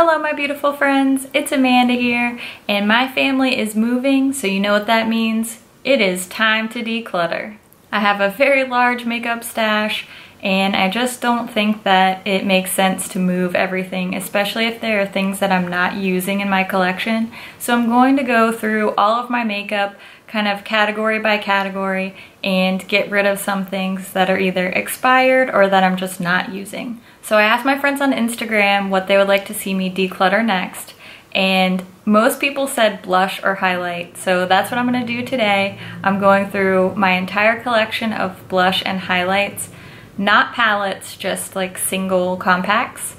Hello my beautiful friends, it's Amanda here, and my family is moving, so you know what that means. It is time to declutter. I have a very large makeup stash, and I just don't think that it makes sense to move everything, especially if there are things that I'm not using in my collection. So I'm going to go through all of my makeup kind of category by category and get rid of some things that are either expired or that I'm just not using. So I asked my friends on Instagram what they would like to see me declutter next, and most people said blush or highlight, so that's what I'm going to do today. I'm going through my entire collection of blush and highlights, not palettes, just like single compacts.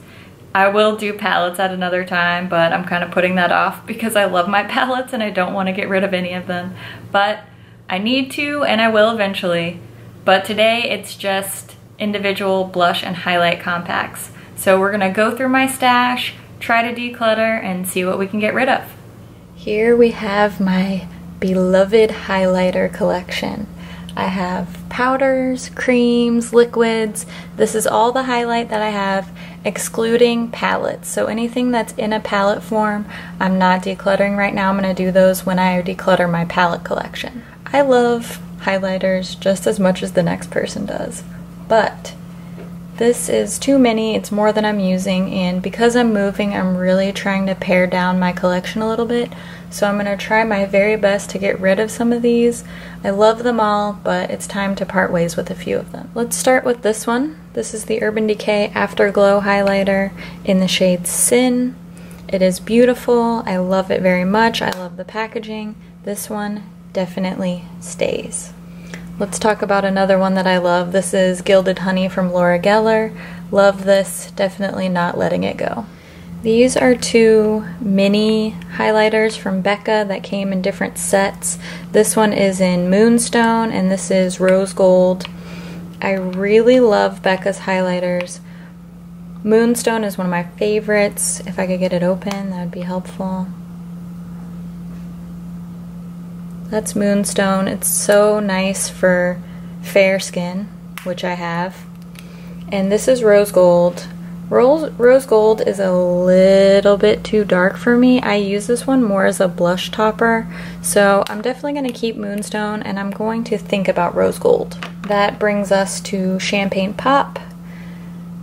I will do palettes at another time, but I'm kind of putting that off because I love my palettes and I don't want to get rid of any of them. But I need to, and I will eventually. But today it's just individual blush and highlight compacts. So we're gonna go through my stash, try to declutter, and see what we can get rid of. Here we have my beloved highlighter collection. I have powders, creams, liquids. This is all the highlight that I have, excluding palettes. So anything that's in a palette form, I'm not decluttering right now. I'm gonna do those when I declutter my palette collection. I love highlighters just as much as the next person does, but this is too many. It's more than I'm using, and because I'm moving, I'm really trying to pare down my collection a little bit. So I'm gonna try my very best to get rid of some of these. I love them all, but it's time to part ways with a few of them. Let's start with this one. This is the Urban Decay Afterglow highlighter in the shade Sin. It is beautiful. I love it very much. I love the packaging. This one definitely stays. Let's talk about another one that I love. This is Gilded Honey from Laura Geller. Love this, definitely not letting it go. These are two mini highlighters from Becca that came in different sets. This one is in Moonstone and this is Rose Gold. I really love Becca's highlighters. Moonstone is one of my favorites. If I could get it open, that would be helpful. That's Moonstone. It's so nice for fair skin, which I have. And this is Rose Gold. Rose Gold is a little bit too dark for me. I use this one more as a blush topper, so I'm definitely going to keep Moonstone, and I'm going to think about Rose Gold. That brings us to Champagne Pop.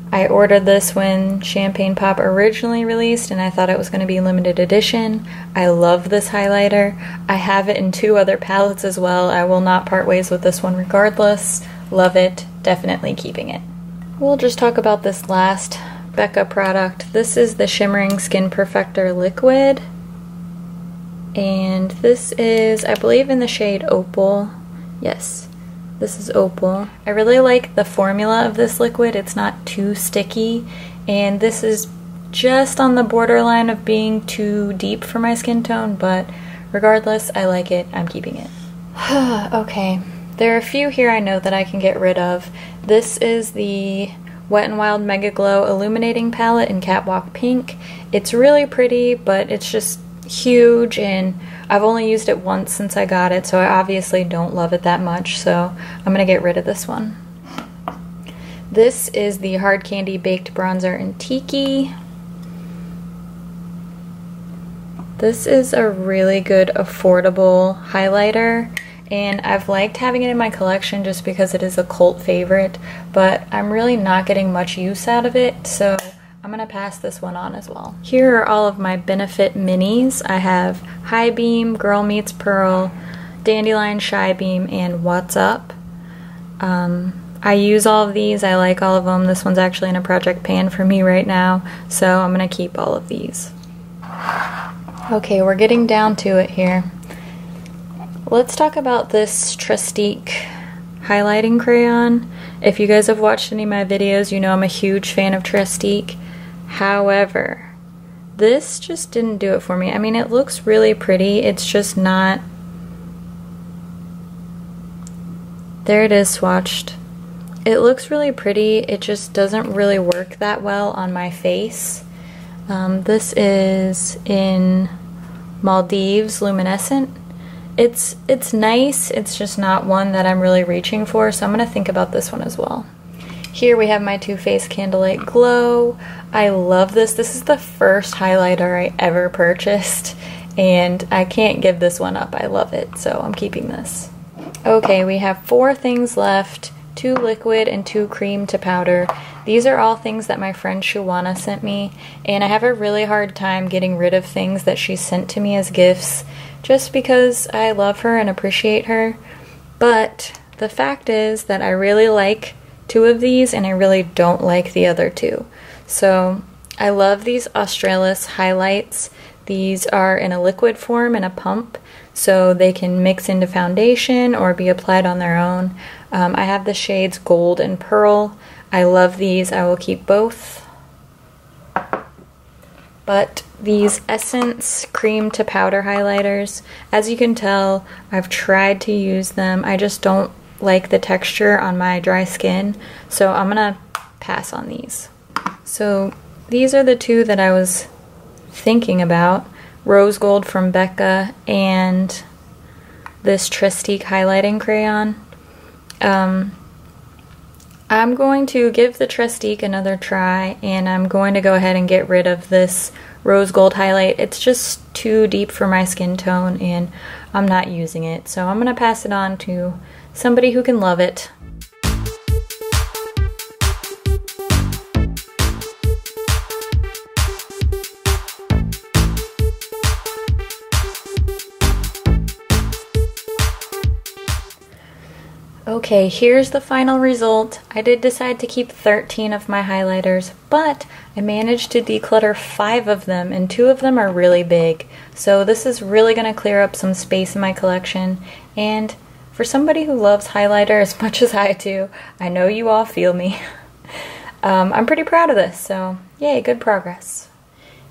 I ordered this when Champagne Pop originally released, and I thought it was going to be limited edition. I love this highlighter. I have it in two other palettes as well. I will not part ways with this one regardless. Love it. Definitely keeping it. We'll just talk about this last Becca product. This is the Shimmering Skin Perfector Liquid, and this is, I believe, in the shade Opal. Yes, this is Opal. I really like the formula of this liquid. It's not too sticky, and this is just on the borderline of being too deep for my skin tone, but regardless, I like it. I'm keeping it. Okay, there are a few here I know that I can get rid of. This is the Wet n Wild Mega Glow Illuminating Palette in Catwalk Pink. It's really pretty, but it's just huge, and I've only used it once since I got it, so I obviously don't love it that much, so I'm gonna get rid of this one. This is the Hard Candy Baked Bronzer in Tiki. This is a really good affordable highlighter, and I've liked having it in my collection just because it is a cult favorite, but I'm really not getting much use out of it, so I'm gonna pass this one on as well. Here are all of my Benefit minis. I have High Beam, Girl Meets Pearl, Dandelion Shy Beam, and What's Up. I use all of these. I like all of them. This one's actually in a project pan for me right now, so I'm gonna keep all of these. Okay, we're getting down to it here. Let's talk about this Trustique highlighting crayon. If you guys have watched any of my videos, you know I'm a huge fan of Trustique. However, this just didn't do it for me. I mean, it looks really pretty. It's just not... There it is swatched. It looks really pretty. It just doesn't really work that well on my face. This is in Maldives Luminescent. It's nice, it's just not one that I'm really reaching for, so I'm going to think about this one as well. Here we have my Too Faced Candlelight Glow. I love this. This is the first highlighter I ever purchased, and I can't give this one up. I love it, so I'm keeping this. Okay, we have 4 things left, 2 liquid and 2 cream to powder. These are all things that my friend Shawana sent me, and I have a really hard time getting rid of things that she sent to me as gifts, just because I love her and appreciate her. But the fact is that I really like 2 of these, and I really don't like the other 2. So I love these Australis highlights. These are in a liquid form and a pump, so they can mix into foundation or be applied on their own. I have the shades Gold and Pearl. I love these. I will keep both. But these Essence cream to powder highlighters, as you can tell, I've tried to use them. I just don't like the texture on my dry skin, so I'm gonna pass on these. So these are the 2 that I was thinking about. Rose Gold from Becca and this Trestique highlighting crayon. I'm going to give the Trestique another try, and I'm going to go ahead and get rid of this Rose Gold highlight. It's just too deep for my skin tone, and I'm not using it, so I'm gonna pass it on to somebody who can love it. Okay, here's the final result. I did decide to keep 13 of my highlighters, but I managed to declutter 5 of them, and 2 of them are really big. So this is really going to clear up some space in my collection, and for somebody who loves highlighter as much as I do, I know you all feel me. I'm pretty proud of this, so yay, good progress.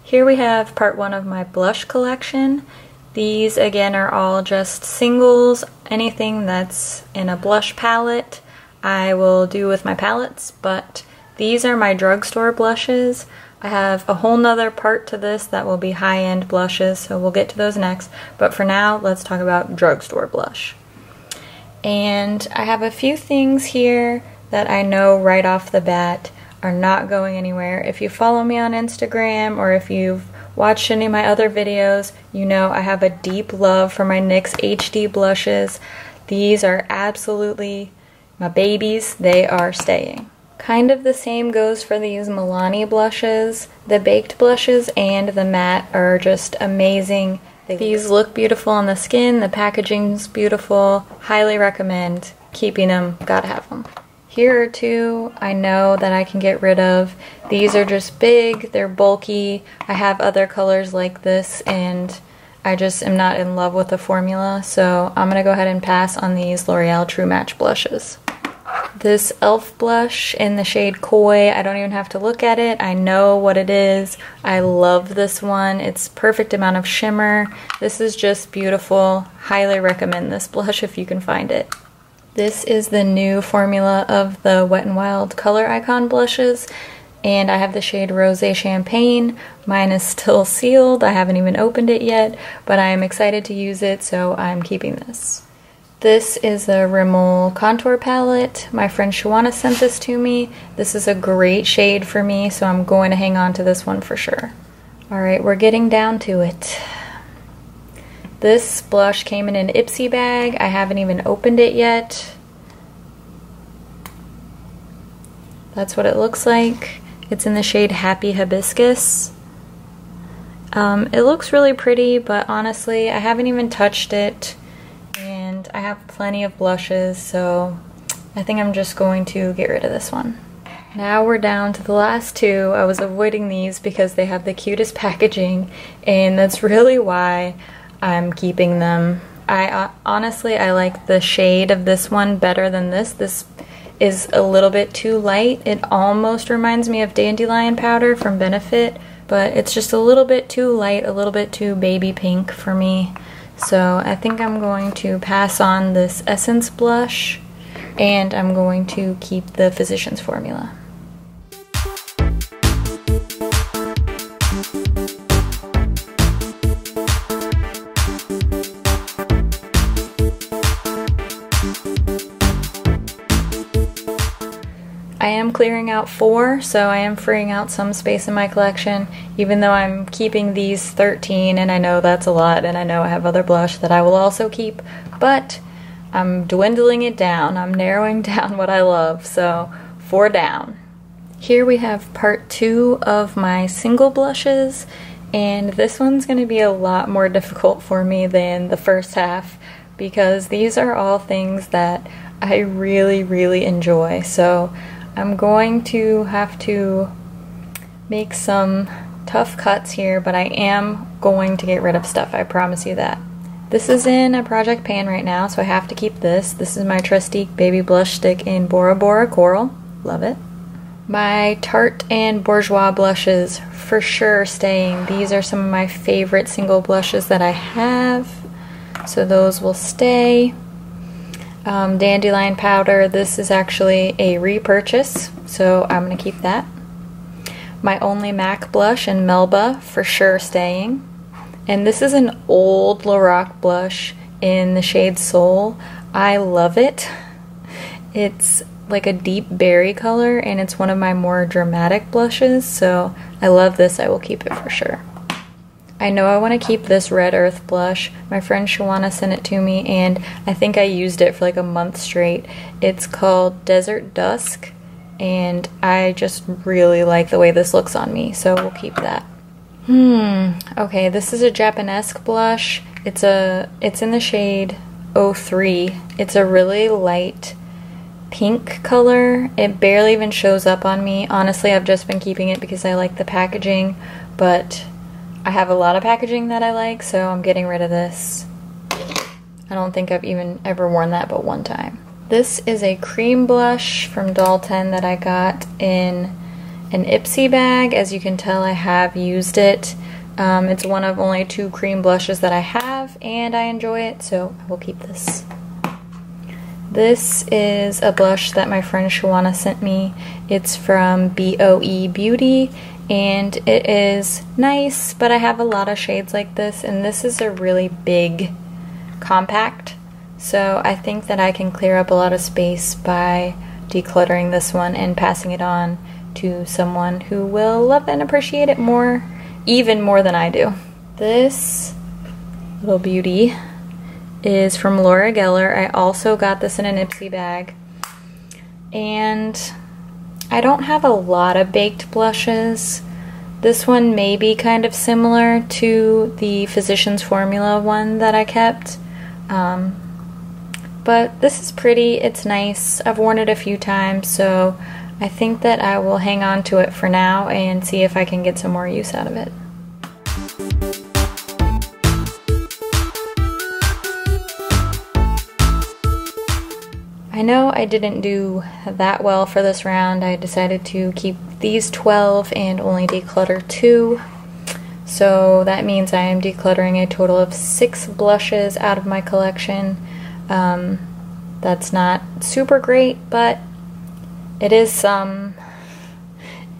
Here we have part 1 of my blush collection. These again are all just singles. Anything that's in a blush palette I will do with my palettes, but these are my drugstore blushes. I have a whole nother part to this that will be high-end blushes, so we'll get to those next, but for now let's talk about drugstore blush. And I have a few things here that I know right off the bat are not going anywhere. If you follow me on Instagram or if you've watched any of my other videos, you know I have a deep love for my NYX HD blushes. These are absolutely my babies. They are staying. Kind of the same goes for these Milani blushes. The baked blushes and the matte are just amazing. These look beautiful on the skin, the packaging's beautiful, highly recommend keeping them, gotta have them. Here are 2 I know that I can get rid of. These are just big, they're bulky. I have other colors like this and I just am not in love with the formula, so I'm gonna go ahead and pass on these L'Oreal True Match blushes. This e.l.f. blush in the shade Koi, I don't even have to look at it. I know what it is. I love this one. It's perfect amount of shimmer. This is just beautiful. Highly recommend this blush if you can find it. This is the new formula of the Wet n Wild Color Icon blushes, and I have the shade Rosé Champagne. Mine is still sealed. I haven't even opened it yet, but I am excited to use it, so I'm keeping this. This is a Rimmel contour palette. My friend Shawana sent this to me. This is a great shade for me, so I'm going to hang on to this one for sure. Alright, we're getting down to it. This blush came in an Ipsy bag. I haven't even opened it yet. That's what it looks like. It's in the shade Happy Hibiscus. It looks really pretty, but honestly, I haven't even touched it. And I have plenty of blushes, so I think I'm just going to get rid of this one. Now we're down to the last 2. I was avoiding these because they have the cutest packaging, and that's really why I'm keeping them. Honestly, I like the shade of this one better than this. This is a little bit too light. It almost reminds me of Dandelion powder from Benefit, but it's just a little bit too light, a little bit too baby pink for me. So I think I'm going to pass on this Essence blush, and I'm going to keep the Physicians formula. I am clearing out 4, so I am freeing out some space in my collection, even though I'm keeping these 13, and I know that's a lot, and I know I have other blush that I will also keep, but I'm dwindling it down. I'm narrowing down what I love, so 4 down. Here we have part 2 of my single blushes, and this one's going to be a lot more difficult for me than the first half because these are all things that I really enjoy. So I'm going to have to make some tough cuts here, but I am going to get rid of stuff, I promise you that. This is in a project pan right now, so I have to keep this. This is my Trustique Baby Blush Stick in Bora Bora Coral. Love it. My Tarte and Bourjois blushes for sure staying. These are some of my favorite single blushes that I have, so those will stay. Dandelion powder, this is actually a repurchase, so I'm going to keep that. My Only MAC blush in Melba, for sure staying. And this is an old Lorac blush in the shade Soul. I love it. It's like a deep berry color, and it's one of my more dramatic blushes, so I love this. I will keep it for sure. I know I want to keep this Red Earth blush. My friend Shawana sent it to me, and I think I used it for like a month straight. It's called Desert Dusk, and I just really like the way this looks on me, so we'll keep that. Okay, this is a Japanesque blush. It's in the shade 03. It's a really light pink color. It barely even shows up on me. Honestly, I've just been keeping it because I like the packaging, but I have a lot of packaging that I like, so I'm getting rid of this. I don't think I've even ever worn that but one time. This is a cream blush from Doll 10 that I got in an Ipsy bag. As you can tell, I have used it. It's one of only 2 cream blushes that I have, and I enjoy it, so I will keep this. This is a blush that my friend Shawana sent me. It's from BOE Beauty, and it is nice, but I have a lot of shades like this, and this is a really big compact, so I think that I can clear up a lot of space by decluttering this one and passing it on to someone who will love and appreciate it more, even more than I do. This little beauty is from Laura Geller. I also got this in an Ipsy bag, and I don't have a lot of baked blushes. This one may be kind of similar to the Physicians Formula one that I kept, but this is pretty. It's nice. I've worn it a few times, so I think that I will hang on to it for now and see if I can get some more use out of it. I know I didn't do that well for this round. I decided to keep these 12 and only declutter 2. So that means I am decluttering a total of 6 blushes out of my collection. That's not super great, but it is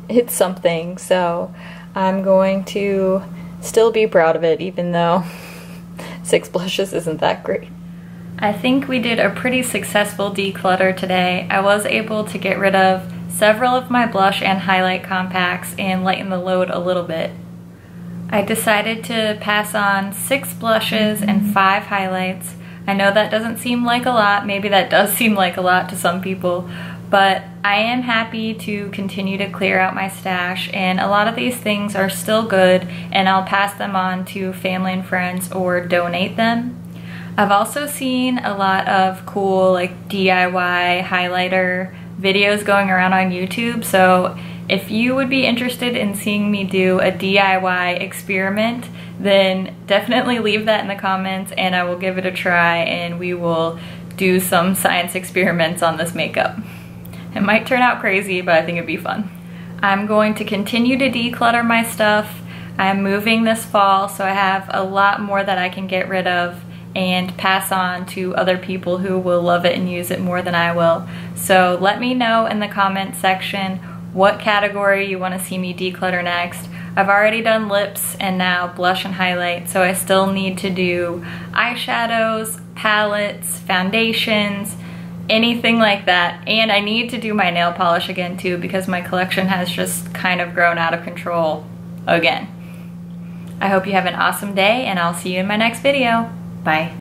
it's something. So I'm going to still be proud of it, even though 6 blushes isn't that great. I think we did a pretty successful declutter today. I was able to get rid of several of my blush and highlight compacts and lighten the load a little bit. I decided to pass on 6 blushes and 5 highlights. I know that doesn't seem like a lot, maybe that does seem like a lot to some people, but I am happy to continue to clear out my stash, and a lot of these things are still good, and I'll pass them on to family and friends or donate them. I've also seen a lot of cool like DIY highlighter videos going around on YouTube, so if you would be interested in seeing me do a DIY experiment, then definitely leave that in the comments and I will give it a try and we will do some science experiments on this makeup. It might turn out crazy, but I think it'd be fun. I'm going to continue to declutter my stuff. I'm moving this fall, so I have a lot more that I can get rid of and pass on to other people who will love it and use it more than I will. So let me know in the comment section what category you want to see me declutter next. I've already done lips and now blush and highlight, so I still need to do eyeshadows, palettes, foundations, anything like that. And I need to do my nail polish again too, because my collection has just kind of grown out of control again. I hope you have an awesome day, and I'll see you in my next video. Bye.